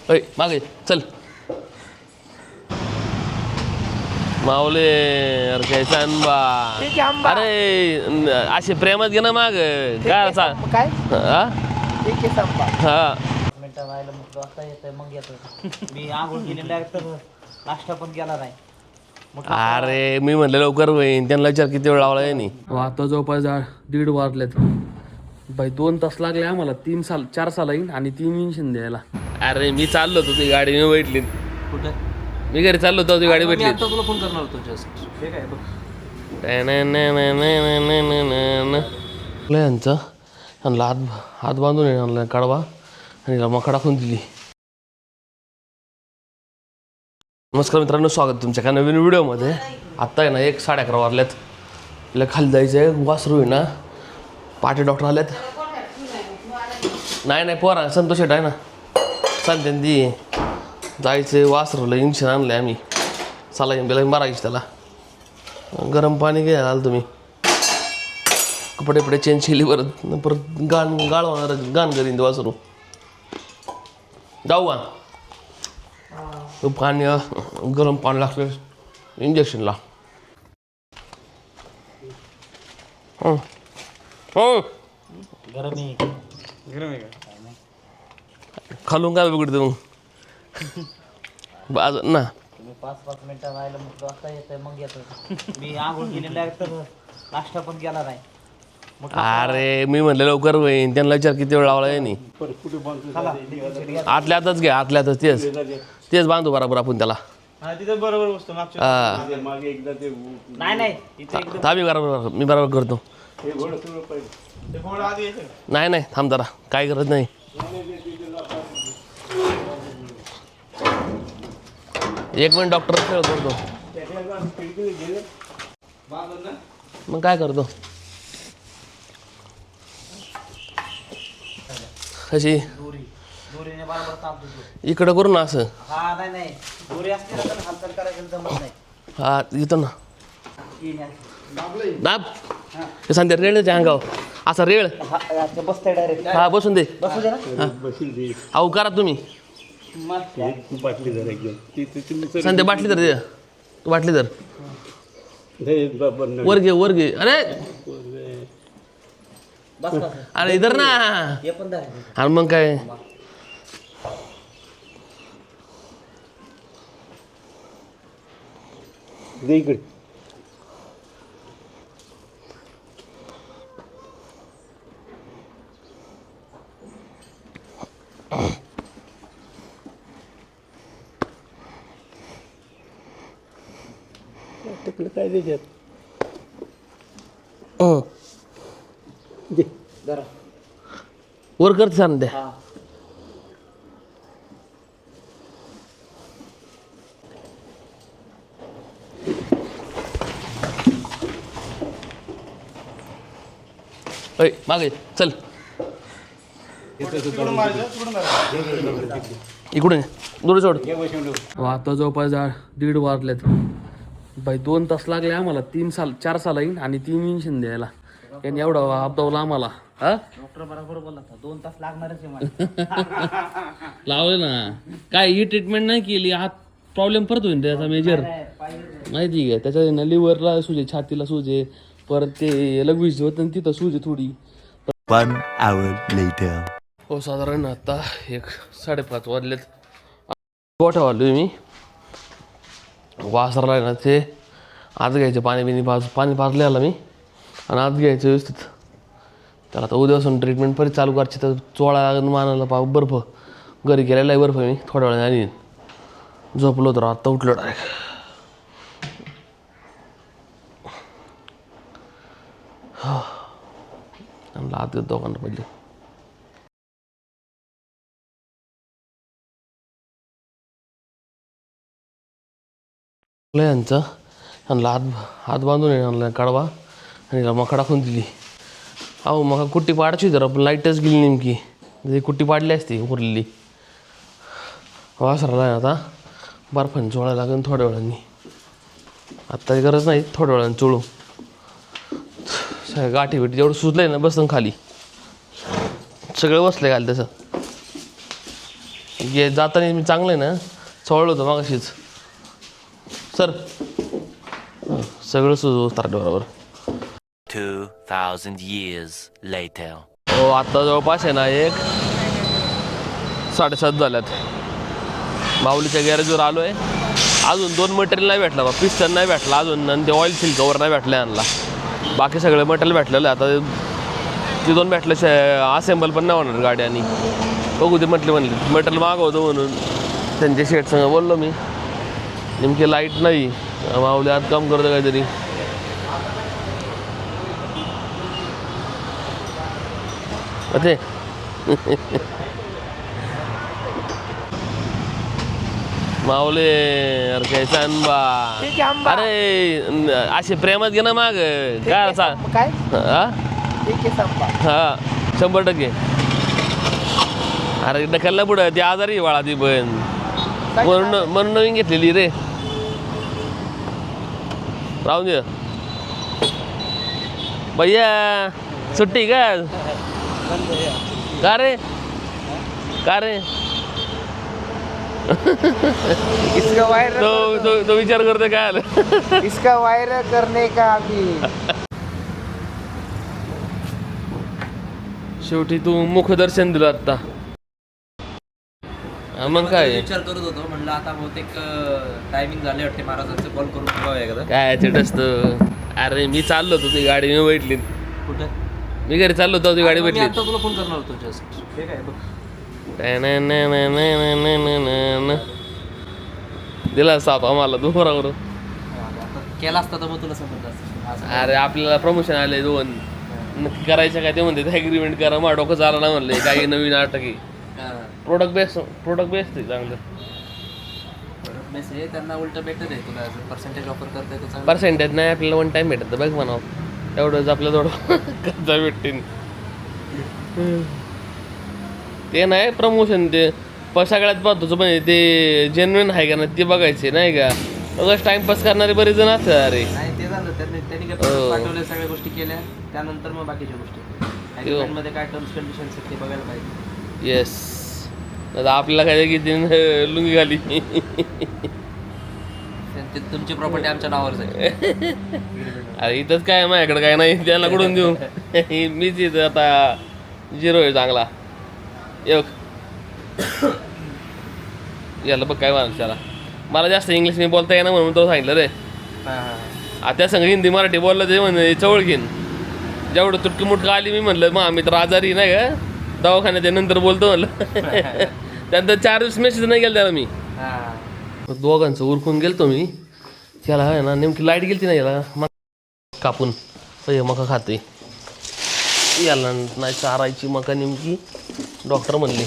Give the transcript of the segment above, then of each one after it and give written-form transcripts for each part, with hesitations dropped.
ओय मागे चल माऊले अरे घ्यायचा आंबा अरे असे प्रेमात घे ना माग काय काय हा ठीक आहे संपा हा मिनटं व्हायला मग आता येतोय मग येतोय मी आंघोळ केली डायरेक्ट नाश्ता पण केला नाही अरे मी म्हणलं लवकर होईन त्यांना विचार किती वेळ लावला यांनी आता जवळपास 1:30 वाजलेत बाई 2 तास लागले आम्हाला 4 साल येईन आणि 3 इंजिन द्यायला अरे मी चाललो होतो ती गाडी मी भेटली कुठे मी घरी चाललो होतो ती गाडी भेटली आता तुला फोन करणार होतो जस्ट ठीक आहे बघ यांचं यांना हात बांधून आणला कडवा आणि मका टाकून दिली. नमस्कार मित्रांनो, स्वागत तुमच्या एका नवीन व्हिडिओमध्ये. आत्ता आहे ना 11:30 वाजल्यात. आपल्या खाली जायचं आहे, वासरू आहे ना पाटे डॉक्टर आल्यात. नाही पोरा संतोष आहे ना सांगते ती जायचं वासरूला इंजेक्शन आणलं आम्ही सलाईन बिलाईन मारायची त्याला. गरम पाणी घ्यायला आलं तुम्ही कपडे चेंज केली परत गाळवणार गाण करीन वासरू. जाऊ का पाणी गरम पाणी लागतं इंजेक्शनला. गरम आहे खालून काय बिघडतं मग बाज ना. तुम्ही 5-5 मिनटं व्हायला मग आता येतोय मग येतोय मी आंघोळ केली डायरेक्ट नाश्ता पण केला नाही. अरे मी म्हणलं लवकर होईन त्यांना विचार किती वेळ लावला यांनी. आतल्या आतच घ्या आतल्या आतच तेच बांधू बरोबर आपण त्याला. बरोबर बसतो थांब मी बरोबर करतो. नाही थांब जरा काय करत नाही. एक मिनिट डॉक्टर खेळ करतो मग काय करतो. कशी इकडं करू ना असं. हा येतो ना दाब ते सांगते रेळच्या अंगावर असा रेळ बसतंय डायरेक्ट हा बसून दे अहो करा तुम्ही सांगते बाटली तर दे तू बाटली तर वर घे अरे अरे इधर ना आणि मग काय इकडे टिकलं काय त्याच्यात दे जरा वर करते सांग द्या. मागे चल इकडून दूर सोड. आता जवळपास 1:30 वाजलेत बाई 2 तास लागले आम्हाला 4 साल येईन आणि 3 इंजेक्शन द्यायला. यांनी एवढा आपदावला आम्हाला. हा डॉक्टर बरोबर बोलला 2 तास लागणारच आहे मला. लावले ना काय ही ट्रीटमेंट नाही केली हात प्रॉब्लेम परत होईल त्याचा मेजर माहिती आहे. त्याच्या लिव्हरला सुजे छातीला सुजे परत ते लघवीस होतं तिथं सुजे थोडी. 1 hour later. हो साधारण आता 5:30 वाजलेत. गोठा वाढलोय मी वासरला ना ते आत घ्यायचं पाणी पाजले आला मी आणि आत घ्यायचं व्यवस्थित त्याला. आता उद्यापासून ट्रीटमेंट परत चालू करायची तर चोळा लागून मानायला बर्फ घरी केलेला आहे बर्फ मी थोड्या वेळाने आणि झोपलो तर आत्ता उठलो डायरेक्ट. आत घेतो दोघांना पहिले. यांचा यांना हात बांधून आणला कडवा आणि मका टाकून दिली. अहो मका कुट्टी पाडायची जर आपण लाईटच गेली नेमकी जी कुट्टी पाडली असती उरलेली. वासराला आता बर्फाने चोळायला लागेल थोड्या वेळाने. आत्ता गरज नाही थोड्या वेळाने चोळू. गाठी बिठी जेवढं सुचलंय ना बसन खाली सगळं बसलंय खाली त्याचं. जाताना मी चांगलं आहे ना चवळलं होतं मागाशीच सर सगळं सुचवतात बरोबर 2,000 years later. हो आता जवळपास आहे ना 7:30 झाल्यात माऊलीच्या गॅरेजवर आलो आहे अजून 2 मटेरियल नाही भेटला बा पिस्टन नाही भेटला अजून आणि ते ऑइल सील कवर नाही भेटलं आणला बाकी सगळे मटेरियल भेटलेलं आहे आता ते 2 भेटल्याशिवाय असेंबल पण नाही होणार गाडी आणि बघू ते म्हणले मटेरियल मागवतो म्हणून त्यांच्या शेटसंग बोललो मी नेमकी लाईट नाही माऊली आत काम करतो काहीतरी ते माऊले अरे कैसा आंबा अरे असे प्रेमात घे ना माग काय काय हा ठीक आहे संपा हा 100% अरे ढकलला पुढं ती आजारी बाळा ती पण म्हणून नवीन घेतलेली रे राहून दे भैया सुट्टी का रे इसका वायर तो विचार करतोय काय आलं इसका वायर करने का अभी शेवटी तू मुखदर्शन दिलं आता मग काय विचार करत होतो म्हणलं आता बहुतेक टायमिंग झाले वाटते महाराजांचं कॉल करून बघावं एकदा काय ते असतं अरे मी चाललो होतो ती गाडी मी भेटली कुठं मी घरी चाललो होतो ती गाडी मी भेटली आता तुला फोन करणार होतो जस्ट ठीक आहे बघ दिला साप आम्हाला तू बरोबर आता केला असता तर मग तुला समजलं असतं अरे आपल्याला प्रमोशन आले 2 नक्की करायचं काय ते म्हणते ॲग्रीमेंट करा मा डोकं चालला ना म्हणले काही नवीन नाटक आहे प्रोडक्ट बेस्ट आहे चांगलं मेसेज त्यांना उलट बेटर आहे तुला पर्सेंटेज ऑफर करताय तो चांगला पर्सेंटेज नाही आपल्याला 1 टाइम भेटत बघ म्हणावं एवढंच आपलं थोडं कर्जा भेटतील ते नाही प्रमोशन ते सगळ्यात महत्त्वाचं पण ते जेन्युइन आहे का ना ते बघायचे नाही का उगाच टाइमपास करणारे बरेच जण असतात अरे नाही ते झालं त्यांनी काय पाठवल्या सगळ्या गोष्टी केल्या त्यानंतर मग बाकीच्या गोष्टी ॲग्रीमेंटमध्ये काय टर्म्स कंडिशन्स आहेत ते बघायला पाहिजे येस आता आपल्याला काय किती लुंगी घाली ते तुमची प्रॉपर्टी आमच्या नावावर जाईल अरे इथंच काय माझ्याकडे काय नाही त्यांना कुठून देऊ मीच इथं आता 0 आहे चांगला एक याला बघ काय म्हणा त्याला मला जास्त इंग्लिश नाही बोलता येणार म्हणून तो सांगितलं रे त्या संग हिंदी मराठी बोललं ते म्हणजे चवळ घेईन जेवढं तुटकी मुटकं आली मी म्हणलं मग आम्ही तर आजारी नाही का दवाखान्यात नंतर बोलतो म्हणलं त्यानंतर 4 दिवस मेसेज नाही गेला त्याला मी दोघांचं उरकून गेलतो मी त्याला आहे ना नेमकी लाईट गेलती ना याला मग कापून मका खाते याला नाही चारायची मका नेमकी डॉक्टर म्हणली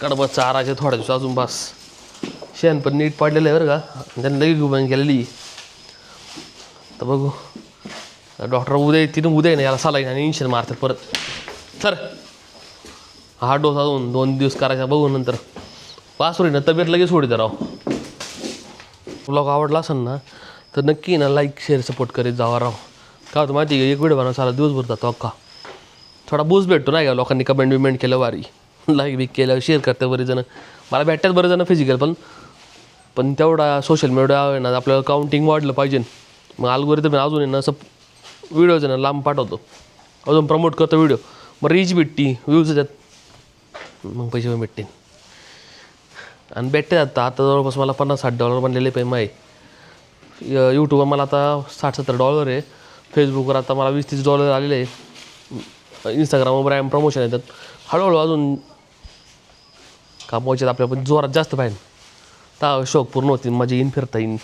कडबा चाराचे थोड्या दिवस अजून बस शेण पण नीट पाडलेलं आहे बरं का त्यांनी लगेच गुबान केलेली तर बघू डॉक्टर उद्या नाही याला सलाईन आणि इंजेक्शन मारतात परत सर हा डोस अजून 2 दिवस करायचा बघू नंतर पास होईल ना तब्येत लगेच सोडी राव ब्लॉग आवडला असेल ना तर नक्की ना लाईक शेअर सपोर्ट करीत जावा राव का होतं माहिती आहे एक व्हिडिओ बनवा सारा दिवसभर जातो अक्का थोडा बूस्ट भेटतो नाही का लोकांनी कमेंट बिमेंट केलं वारी लाईक बिक केलं शेअर करते बरेच जण मला भेटतात बरेच जण फिजिकल पण तेवढा सोशल मीडिया आहे ना आपल्याला काउंटिंग वाढलं पाहिजे मग अल्गोरिदम अजून आहे ना असं व्हिडिओज आहे ना लांब पाठवतो अजून प्रमोट करतो व्हिडिओ मग रीच भेटती व्ह्यूज येतात मग पैसे पण भेटतील आणि भेटते आता जवळपास मला $50-60 बनलेले पे माही यूट्यूबवर मला आता $60-70 आहे फेसबुकवर आता मला $20-30 आलेले आहे इंस्टाग्रामवर ब्रँड प्रमोशन येतात हळूहळू अजून कामावचे आपल्या पण जोरात जास्त पाहिजे तर शौक पूर्ण होतील माझी येईन फिरता येईन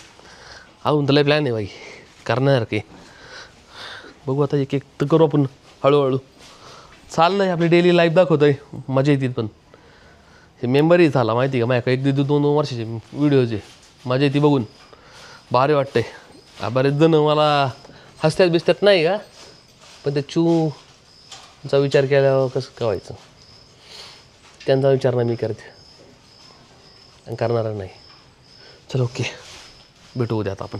अजून तर लय प्लॅन आहे बाई करण्यासारखे बघू आता एक तर करू आपण हळूहळू चाललं आहे आपली डेली लाईफ दाखवतो आहे मजा येतील पण हे मेंबरही झाला माहिती का माझ्या 1-2 वर्षाचे व्हिडिओचे मजा येते बघून भारी वाटतं आहे बरेच जण मला हसत्यात बिसत्यात नाही का पण ते चूचा विचार केल्यावर कसं कवायचं त्यांचा विचार नाही मी करते आणि करणार नाही चलो ओके भेटू उद्या आता आपण